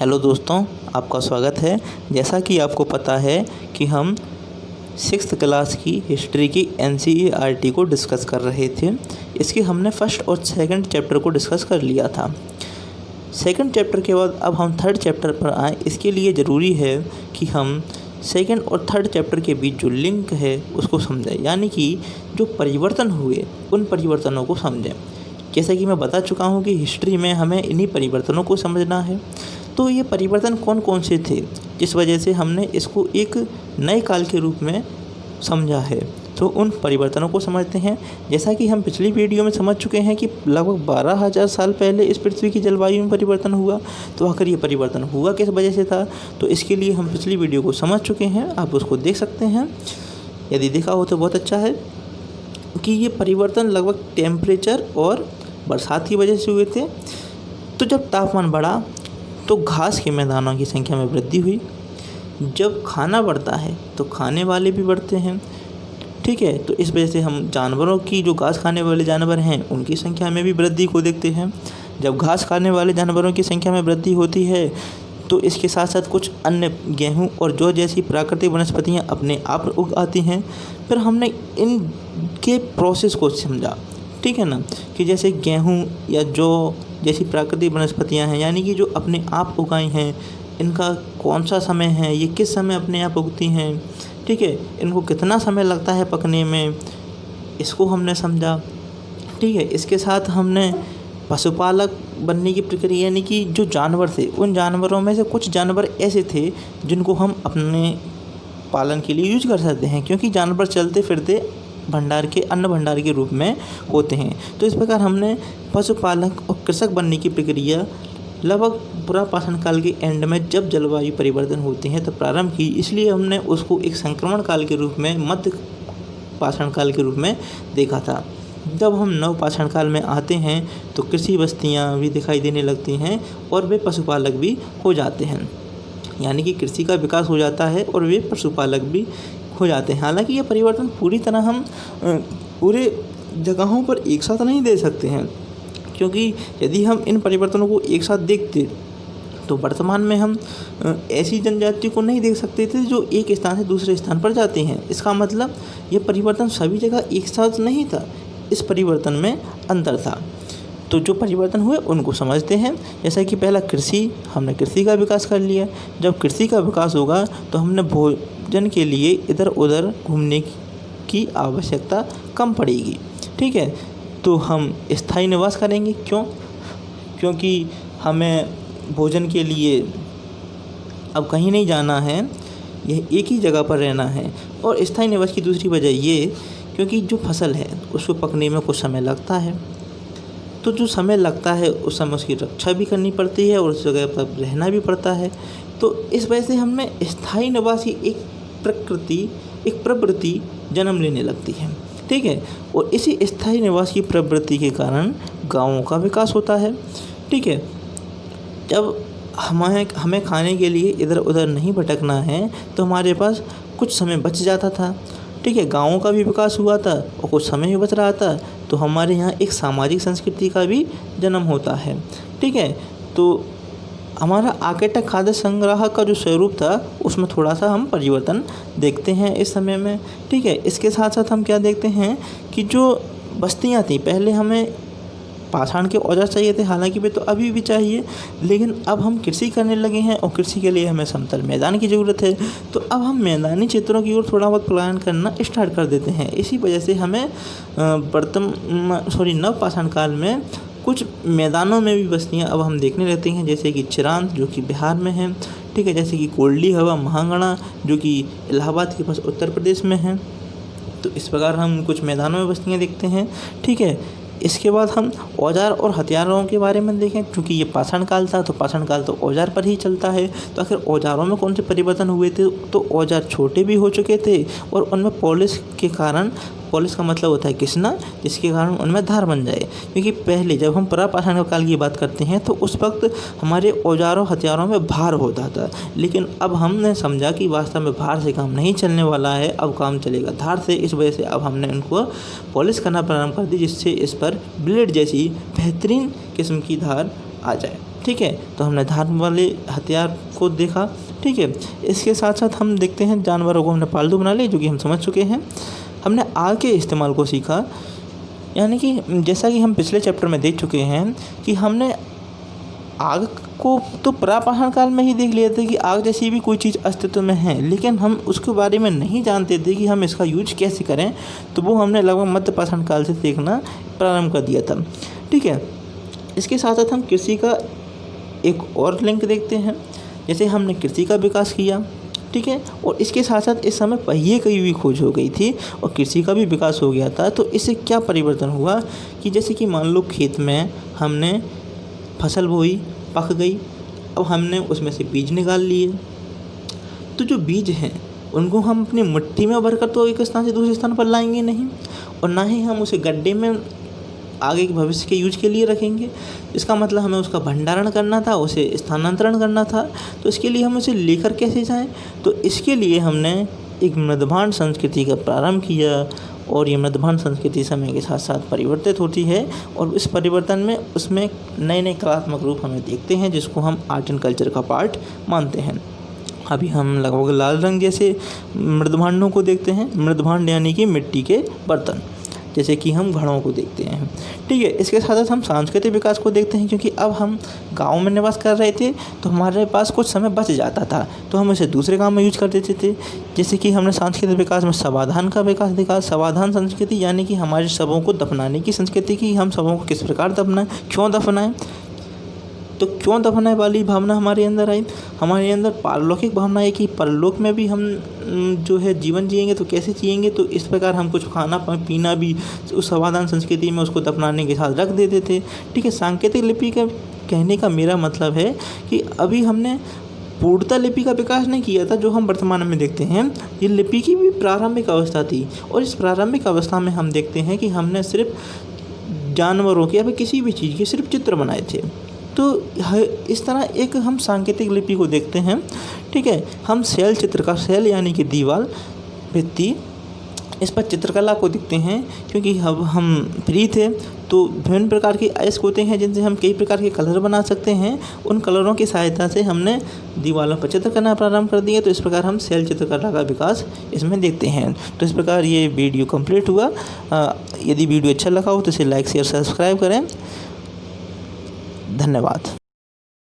Hello दोस्तों, आपका स्वागत है। जैसा कि आपको पता है कि हम 6th क्लास की हिस्ट्री की NCERT को डिस्कस कर रहे थे। इसके हमने फर्स्ट और सेकंड चैप्टर को डिस्कस कर लिया था। सेकंड चैप्टर के बाद अब हम थर्ड चैप्टर पर आए। इसके लिए ज़रूरी है कि हम सेकंड और थर्ड चैप्टर के बीच जो लिंक है उसको समझें, यानी कि जो परिवर्तन हुए उन परिवर्तनों को समझें। जैसा कि मैं बता चुका हूँ कि हिस्ट्री में हमें इन्हीं परिवर्तनों को समझना है। तो ये परिवर्तन कौन कौन से थे, जिस वजह से हमने इसको एक नए काल के रूप में समझा है। तो उन परिवर्तनों को समझते हैं। जैसा कि हम पिछली वीडियो में समझ चुके हैं कि लगभग 12,000 साल पहले इस पृथ्वी की जलवायु में परिवर्तन हुआ। तो आखिर ये परिवर्तन हुआ किस वजह से था, तो इसके लिए हम पिछली वीडियो को समझ चुके हैं। आप उसको देख सकते हैं, यदि देखा हो तो बहुत अच्छा है। कि ये परिवर्तन लगभग टेम्परेचर और बरसात की वजह से हुए थे। तो जब तापमान बढ़ा तो घास के मैदानों की संख्या में वृद्धि हुई। जब खाना बढ़ता है तो खाने वाले भी बढ़ते हैं, ठीक है। तो इस वजह से हम जानवरों की, जो घास खाने वाले जानवर हैं, उनकी संख्या में भी वृद्धि को देखते हैं। जब घास खाने वाले जानवरों की संख्या में वृद्धि होती है तो इसके साथ साथ कुछ अन्य गेहूं और जौ जैसी प्राकृतिक वनस्पतियां अपने आप उग आती हैं। फिर हमने इनके प्रोसेस को समझा, ठीक है ना, कि जैसे गेहूं या जौ जैसी प्राकृतिक वनस्पतियां हैं, यानी कि जो अपने आप उगाई हैं, इनका कौन सा समय है, ये किस समय अपने आप उगती हैं, ठीक है, इनको कितना समय लगता है पकने में, इसको हमने समझा, ठीक है। इसके साथ हमने पशुपालक बनने की प्रक्रिया, यानी कि जो जानवर थे उन जानवरों में से कुछ जानवर ऐसे थे जिनको हम अपने पालन के लिए यूज कर सकते हैं, क्योंकि जानवर चलते फिरते अन्न भंडार के रूप में होते हैं। तो इस प्रकार हमने पशुपालक और कृषक बनने की प्रक्रिया लगभग पुरापाषाण काल के एंड में, जब जलवायु परिवर्तन होते हैं, तब प्रारंभ की। इसलिए हमने उसको एक संक्रमण काल के रूप में, मध्य पाषाण काल के रूप में देखा था। जब हम नवपाषाण काल में आते हैं तो कृषि बस्तियाँ भी दिखाई देने लगती हैं और वे पशुपालक भी हो जाते हैं, यानी कि कृषि का विकास हो जाता है और वे पशुपालक भी हो जाते हैं। हालांकि ये परिवर्तन पूरी तरह हम पूरे जगहों पर एक साथ नहीं दे सकते हैं, क्योंकि यदि हम इन परिवर्तनों को एक साथ देखते तो वर्तमान में हम ऐसी जनजाति को नहीं देख सकते थे जो एक स्थान से दूसरे स्थान पर जाते हैं। इसका मतलब ये परिवर्तन सभी जगह एक साथ नहीं था, इस परिवर्तन में अंतर था। तो जो परिवर्तन हुए उनको समझते हैं। जैसा कि पहला कृषि, हमने कृषि का विकास कर लिया। जब कृषि का विकास होगा तो हमने भोजन के लिए इधर उधर घूमने की आवश्यकता कम पड़ेगी, ठीक है। तो हम स्थायी निवास करेंगे। क्यों? क्योंकि हमें भोजन के लिए अब कहीं नहीं जाना है, यह एक ही जगह पर रहना है। और स्थायी निवास की दूसरी वजह ये, क्योंकि जो फसल है उसको पकने में कुछ समय लगता है। तो जो समय लगता है उस समय उसकी रक्षा भी करनी पड़ती है और उस जगह पर रहना भी पड़ता है। तो इस वजह से हमें स्थायी निवास की एक प्रवृत्ति जन्म लेने लगती है, ठीक है। और इसी स्थायी निवास की प्रवृत्ति के कारण गाँवों का विकास होता है, ठीक है। जब हमें खाने के लिए इधर उधर नहीं भटकना है तो हमारे पास कुछ समय बच जाता था, ठीक है। गाँवों का भी विकास हुआ था और कुछ समय भी बच रहा था। तो हमारे यहाँ एक सामाजिक संस्कृति का भी जन्म होता है, ठीक है। तो हमारा आकेटक खाद्य संग्रह का जो स्वरूप था उसमें थोड़ा सा हम परिवर्तन देखते हैं इस समय में, ठीक है। इसके साथ साथ हम क्या देखते हैं कि जो बस्तियाँ थी, पहले हमें पाषाण के औजार चाहिए थे, हालांकि वे तो अभी भी चाहिए, लेकिन अब हम कृषि करने लगे हैं और कृषि के लिए हमें समतल मैदान की ज़रूरत है। तो अब हम मैदानी क्षेत्रों की ओर थोड़ा बहुत पलायन करना स्टार्ट कर देते हैं। इसी वजह से हमें नवपाषाण काल में कुछ मैदानों में भी बस्तियाँ अब हम देखने लगते हैं, जैसे कि चिरांद, जो कि बिहार में है, ठीक है। जैसे कि कोल्डी हवा महागणा, जो कि इलाहाबाद के पास उत्तर प्रदेश में है। तो इस प्रकार हम कुछ मैदानों में बस्तियाँ देखते हैं, ठीक है। इसके बाद हम औजार और हथियारों के बारे में देखें, क्योंकि ये पाषाण काल था तो पाषाण काल तो औजार पर ही चलता है। तो आखिर औजारों में कौन से परिवर्तन हुए थे, तो औजार छोटे भी हो चुके थे और उनमें पॉलिश के कारण, पॉलिश का मतलब होता है घिसना, जिसके कारण उनमें धार बन जाए। क्योंकि पहले जब हम पुरापाषाण काल की बात करते हैं तो उस वक्त हमारे औजारों हथियारों में भार होता था, लेकिन अब हमने समझा कि वास्तव में भार से काम नहीं चलने वाला है, अब काम चलेगा धार से। इस वजह से अब हमने उनको पॉलिश करना प्रारंभ कर दी, जिससे इस पर ब्लेड जैसी बेहतरीन किस्म की धार आ जाए। ठीक है। तो हमने धार वाले हथियार को देखा, ठीक है। इसके साथ साथ हम देखते हैं जानवरों को हमने पालतू बना लिया, जो कि हम समझ चुके हैं। हमने आग के इस्तेमाल को सीखा, यानी कि जैसा कि हम पिछले चैप्टर में देख चुके हैं कि हमने आग को तो प्राचीन काल में ही देख लिया था कि आग जैसी भी कोई चीज़ अस्तित्व में है, लेकिन हम उसके बारे में नहीं जानते थे कि हम इसका यूज कैसे करें। तो वो हमने लगभग मध्य पाषाण काल से देखना प्रारंभ कर दिया था, ठीक है। इसके साथ साथ हम कृषि का एक और लिंक देखते हैं। जैसे हमने कृषि का विकास किया, ठीक है, और इसके साथ साथ इस समय पहिए की भी खोज हो गई थी और कृषि का भी विकास हो गया था। तो इससे क्या परिवर्तन हुआ कि जैसे कि मान लो खेत में हमने फसल बोई, पक गई, अब हमने उसमें से बीज निकाल लिए। तो जो बीज हैं उनको हम अपनी मिट्टी में भरकर तो एक स्थान से दूसरे स्थान पर लाएंगे नहीं, और ना ही हम उसे गड्ढे में आगे के भविष्य के यूज के लिए रखेंगे। इसका मतलब हमें उसका भंडारण करना था, उसे स्थानांतरण करना था। तो इसके लिए हम उसे लेकर कैसे जाएं? तो इसके लिए हमने एक मृदभांड संस्कृति का प्रारंभ किया, और ये मृदभांड संस्कृति समय के साथ साथ परिवर्तित होती है, और इस परिवर्तन में उसमें नए नए कलात्मक रूप हमें देखते हैं, जिसको हम आर्ट एंड कल्चर का पार्ट मानते हैं। अभी हम लगभग लाल रंग जैसे मृदभांडों को देखते हैं। मृदभांड यानी कि मिट्टी के बर्तन, जैसे कि हम घड़ों को देखते हैं, ठीक है। इसके साथ साथ हम सांस्कृतिक विकास को देखते हैं, क्योंकि अब हम गांव में निवास कर रहे थे तो हमारे पास कुछ समय बच जाता था, तो हम इसे दूसरे काम में यूज कर देते थे। जैसे कि हमने सांस्कृतिक विकास में समाधान का विकास देखा। समाधान संस्कृति यानी कि हमारे शवों को दफनाने की संस्कृति की, हम शवों को किस प्रकार दफनाएं, क्यों दफनाएं। तो क्यों दफनाए वाली भावना हमारे अंदर आई। हमारे अंदर पारलौकिक भावना है कि परलोक में भी हम जो है जीवन जिएंगे, तो कैसे जिएंगे। तो इस प्रकार हम कुछ खाना पीना भी उस समाधान संस्कृति में उसको दफनाने के साथ रख देते थे, ठीक है। सांकेतिक लिपि का कहने का मेरा मतलब है कि अभी हमने पूर्णतः लिपि का विकास नहीं किया था, जो हम वर्तमान में देखते हैं। ये लिपि की भी प्रारंभिक अवस्था थी, और इस प्रारंभिक अवस्था में हम देखते हैं कि हमने सिर्फ जानवरों के या फिर किसी भी चीज़ के सिर्फ चित्र बनाए थे। तो इस तरह एक हम सांकेतिक लिपि को देखते हैं, ठीक है। हम शैल चित्र का, शैल यानी कि दीवार, भित्ति, इस पर चित्रकला को देखते हैं, क्योंकि अब हम फ्री थे तो विभिन्न प्रकार के अयस्क होते हैं जिनसे हम कई प्रकार के कलर बना सकते हैं। उन कलरों की सहायता से हमने दीवारों पर चित्र करना प्रारंभ कर दिया। तो इस प्रकार हम शैल चित्रकला का विकास इसमें देखते हैं। तो इस प्रकार ये वीडियो कंप्लीट हुआ। यदि वीडियो अच्छा लगा हो तो इसे लाइक शेयर सब्सक्राइब करें। धन्यवाद।